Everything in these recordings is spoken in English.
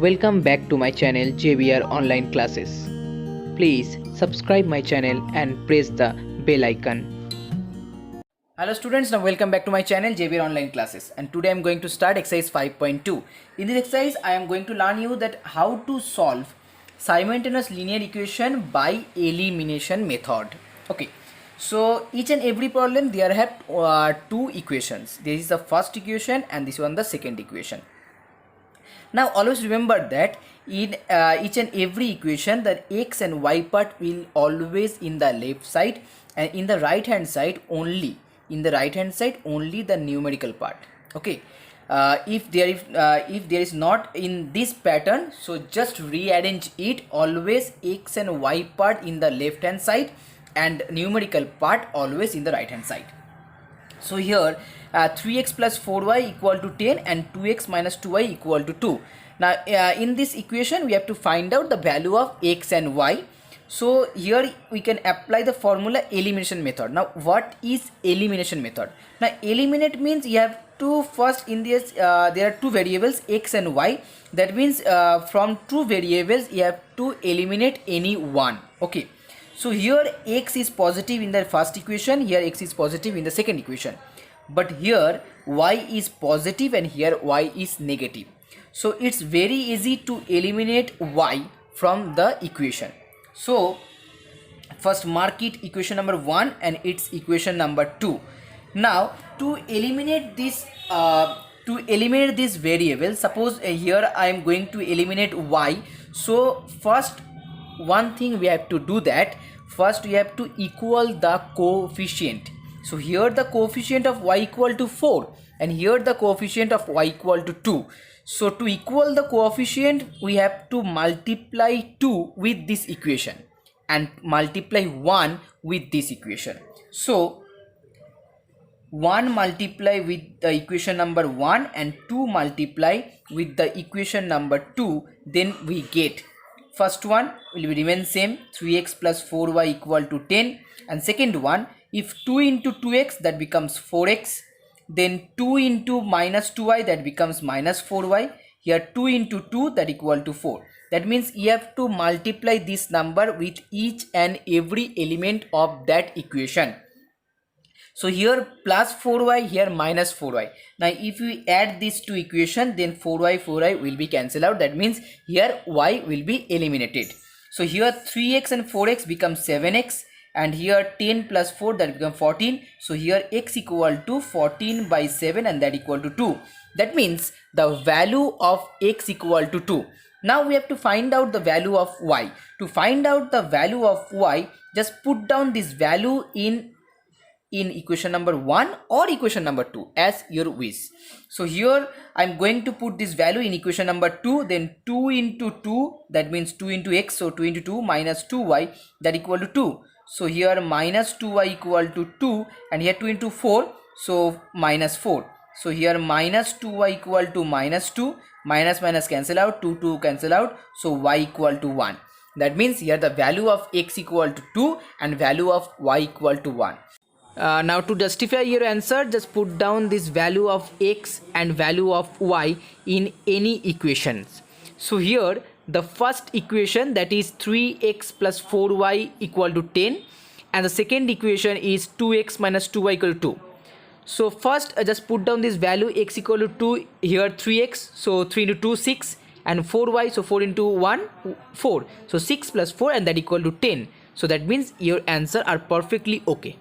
Welcome back to my channel JBR Online Classes. Please subscribe my channel and press the bell icon. Hello students, now welcome back to my channel JBR Online Classes, and today I am going to start exercise 5.2. In this exercise I am going to learn you that how to solve simultaneous linear equation by elimination method. Okay, so each and every problem there have two equations. This is the first equation and this one the second equation. Now always remember that in each and every equation the x and y part will always in the left side, and in the right hand side only the numerical part. Okay, if there is not in this pattern, so just rearrange it. Always x and y part in the left hand side and numerical part always in the right hand side. So here 3x plus 4y equal to 10 and 2x minus 2y equal to 2. Now in this equation we have to find out the value of x and y. So here we can apply the formula elimination method. Now what is elimination method? Now eliminate means you have to first in this there are two variables x and y. That means from two variables you have to eliminate any one. Okay. So here x is positive in the first equation, here x is positive in the second equation. But here y is positive and here y is negative. So it's very easy to eliminate y from the equation. So first mark it equation number 1 and its equation number 2. Now to eliminate this variable, suppose here I am going to eliminate y. So first one thing we have to do that first we have to equal the coefficient. So here the coefficient of y equal to 4 and here the coefficient of y equal to 2. So to equal the coefficient we have to multiply 2 with this equation and multiply 1 with this equation. So 1 multiply with the equation number 1 and 2 multiply with the equation number 2, then we get first one will remain same, 3x plus 4y equal to 10, and second one, if 2 into 2x that becomes 4x, then 2 into minus 2y that becomes minus 4y, here 2 into 2 that equal to 4. That means you have to multiply this number with each and every element of that equation. So here plus 4y, here minus 4y. Now if we add these two equations, then 4y will be cancelled out. That means here y will be eliminated. So here 3x and 4x become 7x, and here 10 plus 4 that become 14. So here x equal to 14 by 7 and that equal to 2. That means the value of x equal to 2. Now we have to find out the value of y. To find out the value of y, just put down this value in equation number 1 or equation number 2 as your wish. So here I am going to put this value in equation number 2, then 2 into 2 that means 2 into x, so 2 into 2 minus 2y that equal to 2. So here minus 2y equal to 2, and here 2 into 4, so minus 4. So here minus 2y equal to minus 2, minus minus cancel out, 2 cancel out, so y equal to 1. That means here the value of x equal to 2 and value of y equal to 1. Now to justify your answer, just put down this value of x and value of y in any equations. So here the first equation, that is 3x plus 4y equal to 10, and the second equation is 2x minus 2y equal to 2. So first just put down this value x equal to 2, here 3x, so 3 into 2 6, and 4y, so 4 into 1 4, so 6 plus 4 and that equal to 10. So that means your answer are perfectly okay.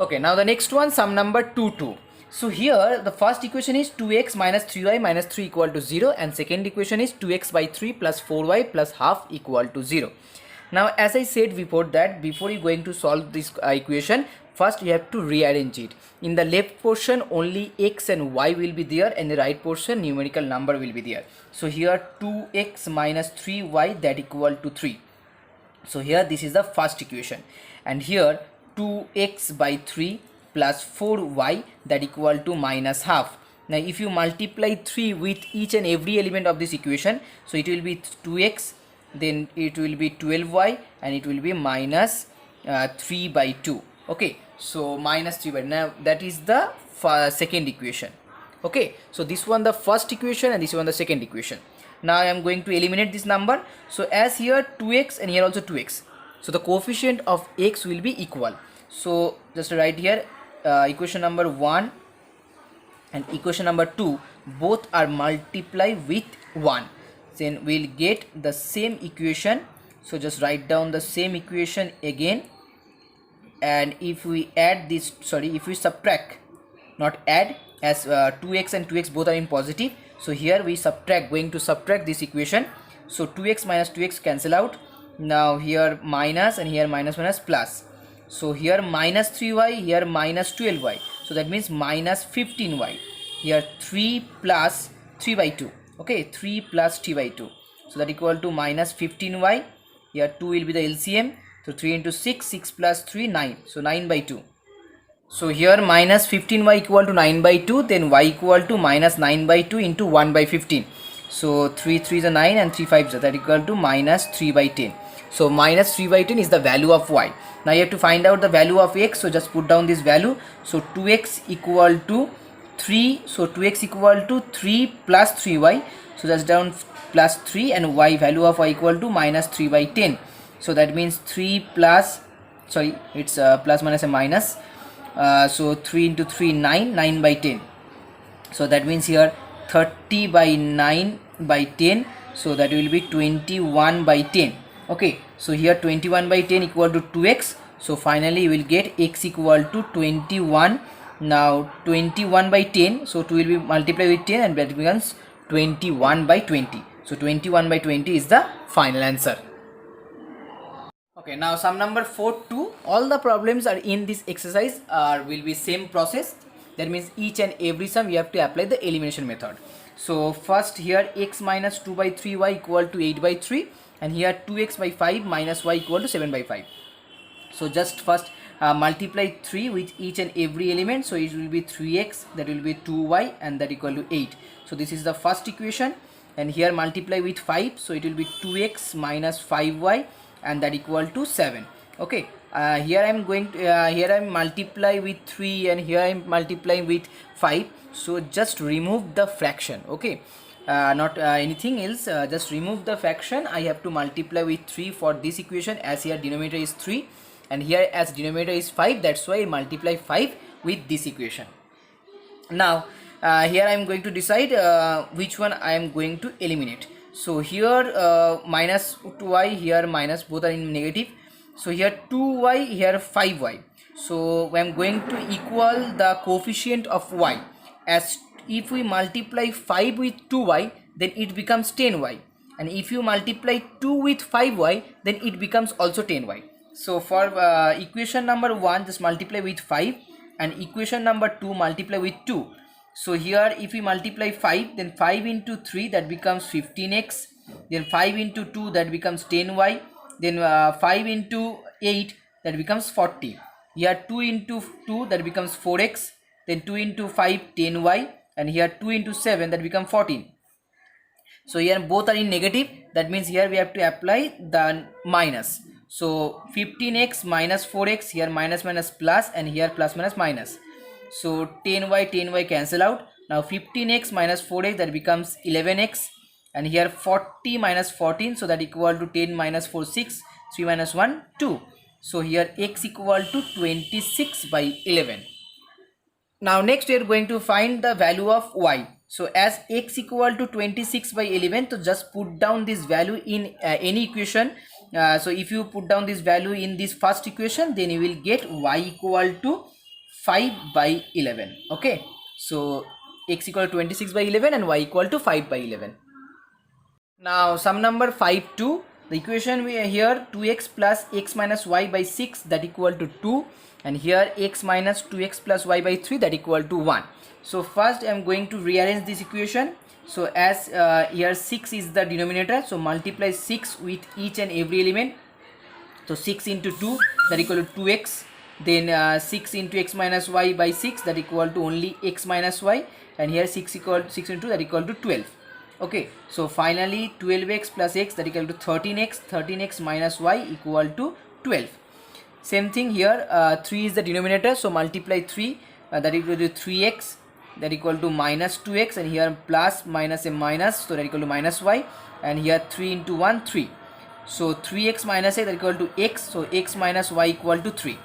Okay, now the next one, sum number 2. So here the first equation is 2x minus 3y minus 3 equal to 0, and second equation is 2x by 3 plus 4y plus half equal to 0. Now as I said before that before you going to solve this equation, first you have to rearrange it. In the left portion only x and y will be there, and the right portion numerical number will be there. So here 2x minus 3y that equal to 3. So here this is the first equation, and here 2x by 3 plus 4y that equal to minus half. Now if you multiply 3 with each and every element of this equation, so it will be 2x, then it will be 12y, and it will be minus 3 by 2. Okay, so minus 3 by, now that is the second equation. Okay, so this one the first equation and this one the second equation. Now I am going to eliminate this number. So as here 2x and here also 2x, so the coefficient of x will be equal. So just write here equation number 1 and equation number 2 both are multiply with 1, then we'll get the same equation. So just write down the same equation again, and if we add this, sorry, if we subtract, not add, as 2x and 2x both are in positive, so here we subtract, going to subtract this equation. So 2x minus 2x cancel out. Now here minus, and here minus minus plus. So here minus 3y, here minus 12y, so that means minus 15y. Here 3 plus 3 by 2, okay, 3 plus 3 by 2, so that equal to minus 15y. Here 2 will be the LCM, so 3 into 6, 6 plus 3, 9, so 9 by 2. So here minus 15y equal to 9 by 2, then y equal to minus 9 by 2 into 1 by 15. So 3 3 is a 9 and 3 5 is that equal to minus 3 by 10. So minus 3 by 10 is the value of y. Now you have to find out the value of x, so just put down this value. So 2x equal to 3, so 2x equal to 3 plus 3y, so that's down plus 3, and y, value of y equal to minus 3 by 10. So that means 3 plus, sorry, it's plus minus a minus, so 3 into 3, 9, 9 by 10, so that means here 30 by 9 by 10, so that will be 21 by 10. Okay, so here 21 by 10 equal to 2x, so finally you will get x equal to 21. Now 21 by 10, so 2 will be multiplied with 10 and that becomes 21 by 20. So 21 by 20 is the final answer. Okay, now sum number 4-2. All the problems are in this exercise will be same process. That means each and every sum you have to apply the elimination method. So first here x minus 2 by 3y equal to 8 by 3, and here 2x by 5 minus y equal to 7 by 5. So just first multiply 3 with each and every element, so it will be 3x, that will be 2y, and that equal to 8. So this is the first equation, and here multiply with 5, so it will be 2x minus 5y, and that equal to 7. Okay, here I am going to here I am multiply with 3, and here I am multiplying with 5, so just remove the fraction. Okay, not anything else, just remove the fraction. I have to multiply with 3 for this equation, as here denominator is 3 and here as denominator is 5, that's why I multiply 5 with this equation. Now here I am going to decide which one I am going to eliminate. So here minus 2y, here minus, both are in negative, so here 2y, here 5y, so I am going to equal the coefficient of y, as if we multiply 5 with 2y then it becomes 10y, and if you multiply 2 with 5y then it becomes also 10y. So for equation number 1 just multiply with 5, and equation number 2 multiply with 2. So here if we multiply 5, then 5 into 3 that becomes 15x, then 5 into 2 that becomes 10y, then 5 into 8 that becomes 40. Here 2 into 2 that becomes 4x, then 2 into 5 10y, and here 2 into 7 that becomes 14. So here both are in negative, that means here we have to apply the minus. So 15x minus 4x, here minus minus plus, and here plus minus minus. So 10y cancel out. Now 15x minus 4x that becomes 11x, and here 40 minus 14, so that equal to 10 minus 4 6, 3 minus 1 2. So here x equal to 26 by 11. Now next we are going to find the value of y. So as x equal to 26 by 11, so just put down this value in any equation. So if you put down this value in this first equation, then you will get y equal to 5 by 11. Okay, so x equal to 26 by 11 and y equal to 5 by 11. Now sum number 5-2. The equation we are here 2x plus x minus y by 6 that equal to 2, and here x minus 2x plus y by 3 that equal to 1. So first I am going to rearrange this equation. So as here 6 is the denominator, so multiply 6 with each and every element. So 6 into 2 that equal to 2x, then 6 into x minus y by 6 that equal to only x minus y, and here 6 into that equal to 12. Okay, so finally 12x plus x that equal to 13x, 13x minus y equal to 12. Same thing here, 3 is the denominator, so multiply 3 that equal to 3x, that equal to minus 2x, and here plus minus a minus, so that equal to minus y, and here 3 into 1 3. So 3x minus a that equal to x, so x minus y equal to 3.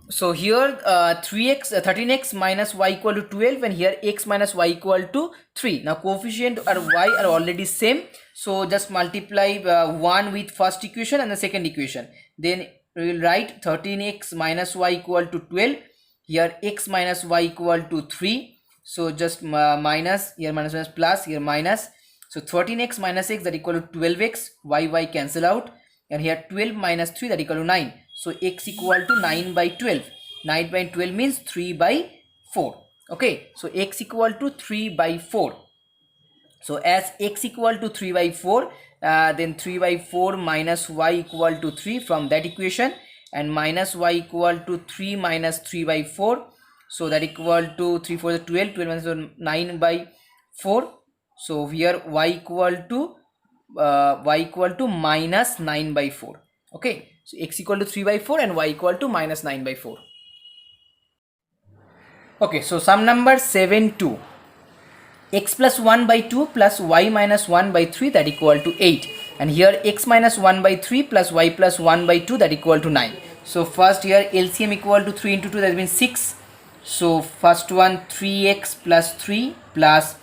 So here 13x minus y equal to 12, and here x minus y equal to 3. Now coefficient or y are already same, so just multiply 1 with first equation and the second equation. Then we will write 13x minus y equal to 12, here x minus y equal to 3. So just minus, here minus minus plus, here minus. So 13x minus x that equal to 12x, y cancel out, and here 12 minus 3 that equal to 9. So x equal to 9 by 12. 9 by 12 means 3 by 4. Okay, so x equal to 3 by 4. So as x equal to 3 by 4, then 3 by 4 minus y equal to 3 from that equation, and minus y equal to 3 minus 3 by 4. So that equal to 3 4 is 12, 12 minus 9 by 4. So here y equal to minus 9 by 4. Okay, so x equal to 3 by 4 and y equal to minus 9 by 4. Okay, so sum number 7-2. X plus 1 by 2 plus y minus 1 by 3 that equal to 8, and here x minus 1 by 3 plus y plus 1 by 2 that equal to 9. So first here LCM equal to 3 into 2, that means 6. So first one 3x plus 3 plus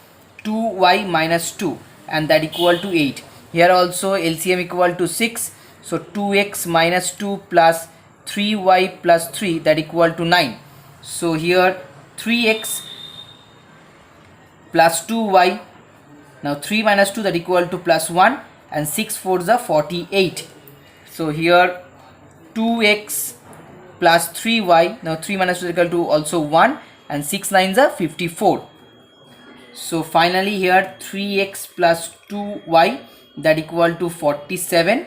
2y minus 2, and that equal to 8. Here also LCM equal to 6, so 2x minus 2 plus 3y plus 3 that equal to 9. So here 3x plus 2y, now 3 minus 2 that equal to plus 1, and 6 4s are 48. So here 2x plus 3y, now 3 minus 2 is equal to also 1, and 6 9s are 54. So finally here 3x plus 2y that equal to 47,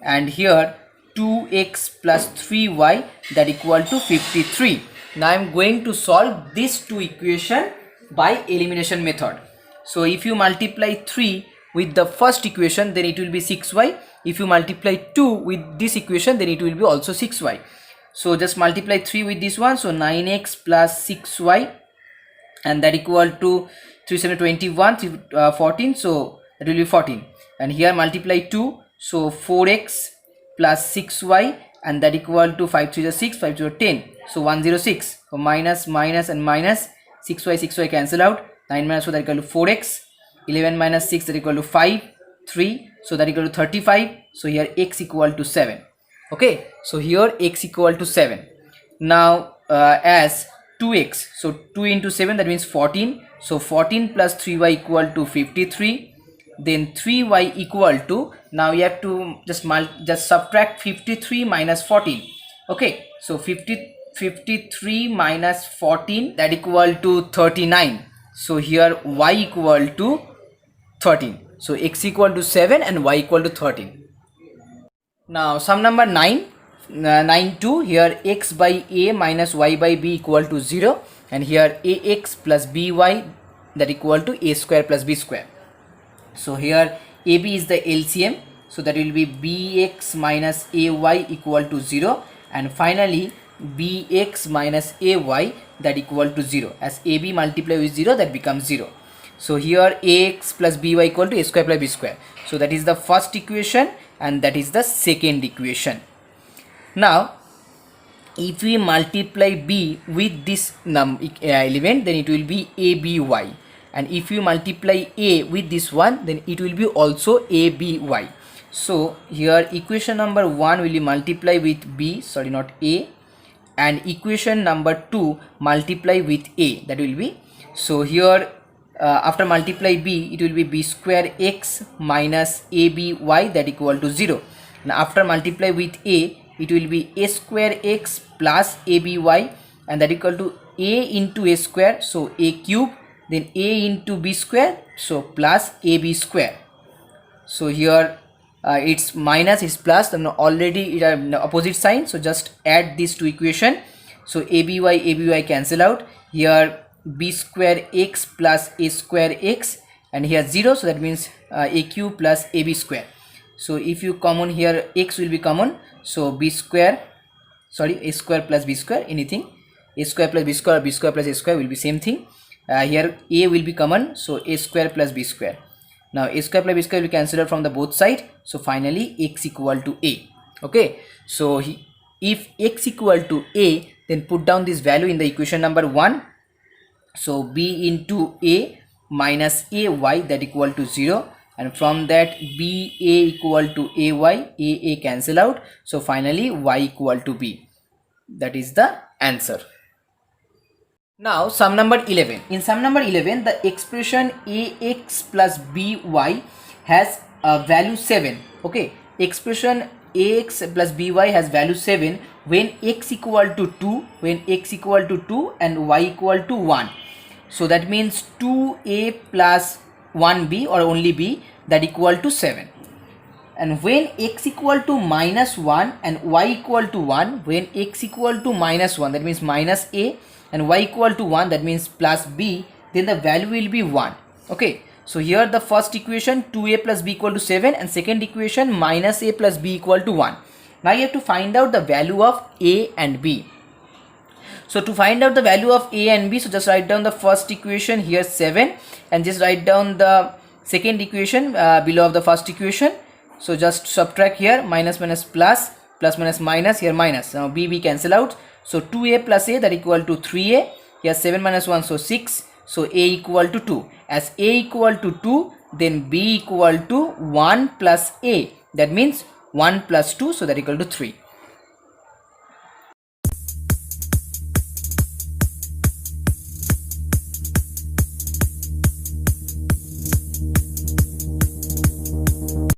and here 2x plus 3y that equal to 53. Now I am going to solve these two equations by elimination method. So if you multiply 3 with the first equation, then it will be 6y. If you multiply 2 with this equation, then it will be also 6y. So just multiply 3 with this one, so 9x plus 6y, and that equal to 3 7 21, 14, so that will be 14. And here multiply 2, so 4x plus 6y, and that equal to 5 3 is 6, 5 2 10, so 106. So minus minus and minus, 6y cancel out, 9 minus 4 that equal to 4x, 11 minus 6 that equal to 5 3, so that equal to 35. So here x equal to 7. Okay, so here x equal to 7. Now as 2x, so 2 into 7 that means 14, so 14 plus 3y equal to 53. Then 3y equal to, now you have to just subtract 53 minus 14. Okay, so 53 minus 14 that equal to 39. So here y equal to 13. So x equal to 7 and y equal to 13. Now sum number 9-2, here x by a minus y by b equal to 0, and here ax plus by that equal to a square plus b square. So here AB is the LCM, so that will be bx minus ay equal to 0, and finally bx minus ay that equal to 0. As AB multiply with 0, that becomes 0. So here ax plus by equal to a square plus b square. So that is the first equation, and that is the second equation. Now if we multiply b with this element, then it will be aby. And if you multiply a with this one, then it will be also aby. So here equation number 1 will be multiply with b, sorry not a, and equation number 2 multiply with a, that will be, so here after multiply b, it will be b square x minus aby that equal to 0. Now after multiply with a, it will be a square x plus aby, and that equal to a into a square, so a cube, then a into b square, so plus ab square. So here it's minus, it's plus, then already it have opposite sign, so just add these two equation. So aby cancel out, here b square x plus a square x, and here 0, so that means a cube plus ab square. So if you common here, x will be common, so b square, sorry, a square plus b square, anything, a square plus b square plus a square will be same thing. Here a will be common, so a square plus b square. Now a square plus b square will cancel out from the both side, so finally x equal to a. Okay, so if x equal to a, then put down this value in the equation number 1. So b into a minus ay, that equal to 0, and from that b a equal to ay, a cancel out, so finally y equal to b. That is the answer. Now sum number 11. In sum number 11, the expression ax plus by has value 7. Okay, expression ax plus by has value 7 when x equal to 2, and y equal to 1. So that means 2a plus 1b, or only b, that equal to 7. And when x equal to minus 1 and y equal to 1, when x equal to minus 1, that means minus a, and y equal to 1, that means plus b, then the value will be 1. Okay, so here the first equation 2a plus b equal to 7, and second equation minus a plus b equal to 1. Now you have to find out the value of a and b. So to find out the value of a and b, so just write down the first equation here 7, and just write down the second equation below of the first equation. So just subtract here, minus minus plus, plus minus minus, here minus. Now b cancel out, so 2a plus a, that equal to 3a, here 7 minus 1, so 6, so a equal to 2. As a equal to 2, then b equal to 1 plus a, that means 1 plus 2, so that equal to 3.